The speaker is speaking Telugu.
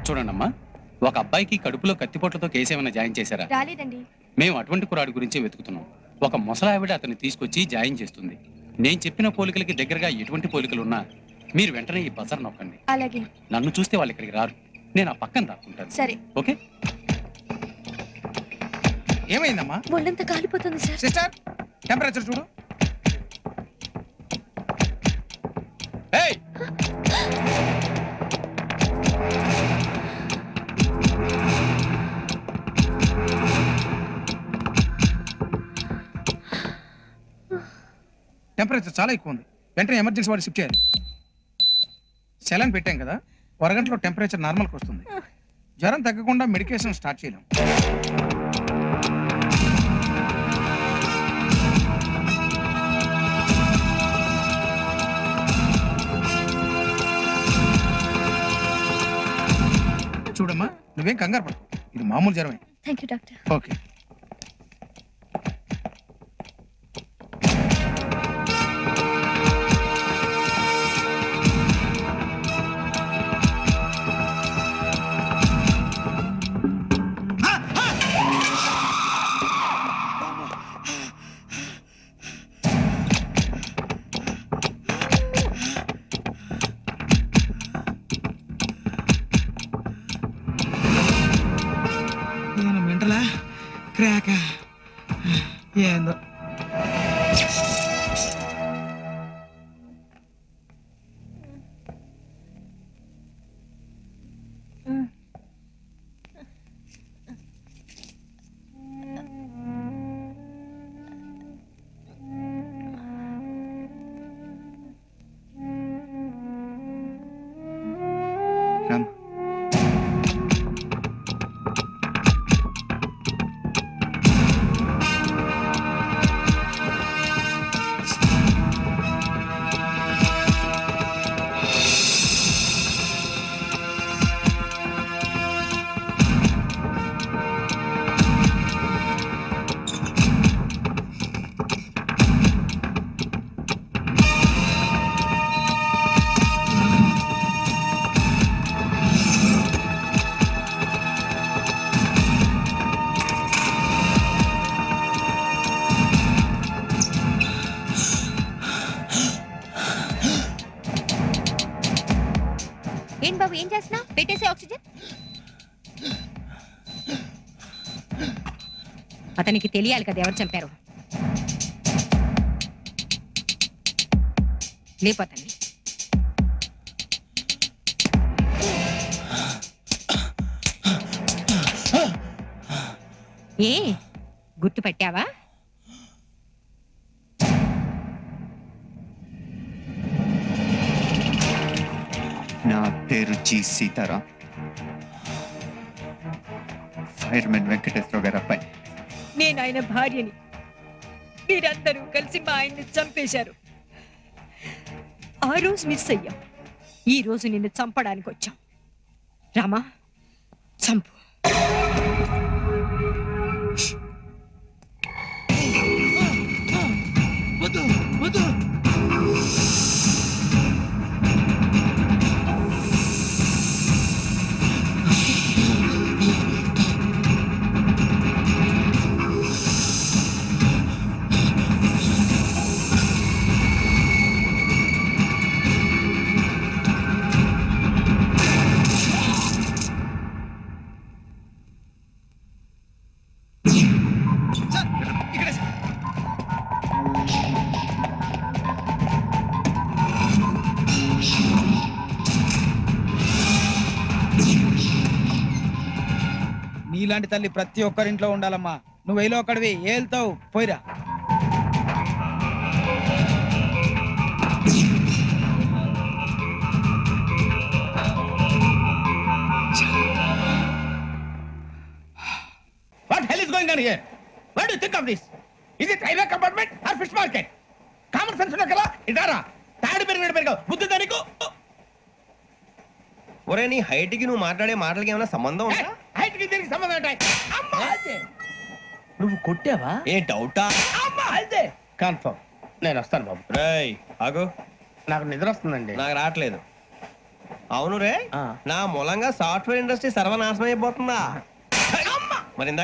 చూడండమ్మా, ఒక అబ్బాయికి కడుపులో కత్తిపోట్లతో కేసు ఏమైనా జాయిన్ చేశారా? రాలేదండి. మేము అటువంటి కురాడు గురించే వెతుకుతున్నాం. ఒక ముసలావిడ అతన్ని తీసుకొచ్చి జాయిన్ చేస్తుంది. నేను చెప్పిన పోలికలకి దగ్గరగా ఎటువంటి పోలికలు ఉన్నా మీరు వెంటనే ఈ బజార్ నొక్కండి. అలాగే. నన్ను చూస్తే వాళ్ళు ఇక్కడికి రారు. నేను ఆ పక్కన దాక్కుంటాను. సరే. ఓకే. ఏమైందమ్మా? ఒళ్ళంతా కాలిపోతుంది సార్. సిస్టర్, టెంపరేచర్ చూడు. ఏయ్! టెంపరేచర్ చాలా ఎక్కువ ఉంది. వెంటనే ఎమర్జెన్సీ వార్డు షిఫ్ట్ చేయాలి. సెలైన్ పెట్టాం కదా, అరగంటలో టెంపరేచర్ నార్మల్కి వస్తుంది. జ్వరం తగ్గకుండా మెడికేషన్ స్టార్ట్ చేయలేం. చూడమ్మా, నువ్వేం కంగారు పడు, ఇది మామూలు జ్వరమే. Thank you doctor. ఓకే. మెంటలా క్రాక ఏందో. ఏం బాబు, ఏం చేస్తున్నా? పెట్టేసే ఆక్సిజన్. అతనికి తెలియాలి కదా ఎవరు చంపారు. లేపోతాను. ఏ గుర్తు పెట్టావా? నా పేరు జి సీతారాం, ఫైర్మెన్ వెంకటేశ్వర గారి అబ్బాయి. నేను ఆయన భార్యని. మీరందరూ కలిసి మా ఆయన్ని చంపేశారు. ఆ రోజు మిస్ అయ్యాం. ఈ రోజు నిన్ను చంపడానికి వచ్చాం. రామా, చంపు. వద్దు వద్దు. నీలాంటి తల్లి ప్రతి ఒక్కరింట్లో ఉండాలమ్మా. నువ్వు వేలో ఒక్కడివి ఏళ్తావు. పోయిరా. What hell is going on here? What do you think of this? Is it railway compartment or fish market? Common sense ఉన్న కదా ఇదారా. తాడు పెరిగినట్టు బుద్ధి దానికి. ఒరే, నీ హైట్ కి నువ్వు మాట్లాడే మాటలకి ఏమైనా సంబంధం ఉందా? హైట్ కి దీనికి సంబంధం ఉంటాయి. అమ్మా నువ్వు కొట్టావా? ఏ డౌటా? అమ్మా అదే కన్ఫర్మ్. నేను వస్తాను బాబు. రేయ్ ఆగు, నాకు నిద్ర వస్తుందండి. నాకు రావట్లేదు. అవును రే ఆ. నా మూలంగా సాఫ్ట్వేర్ ఇండస్ట్రీ సర్వనాశనం అయిపోతుందా మరి ఇందాక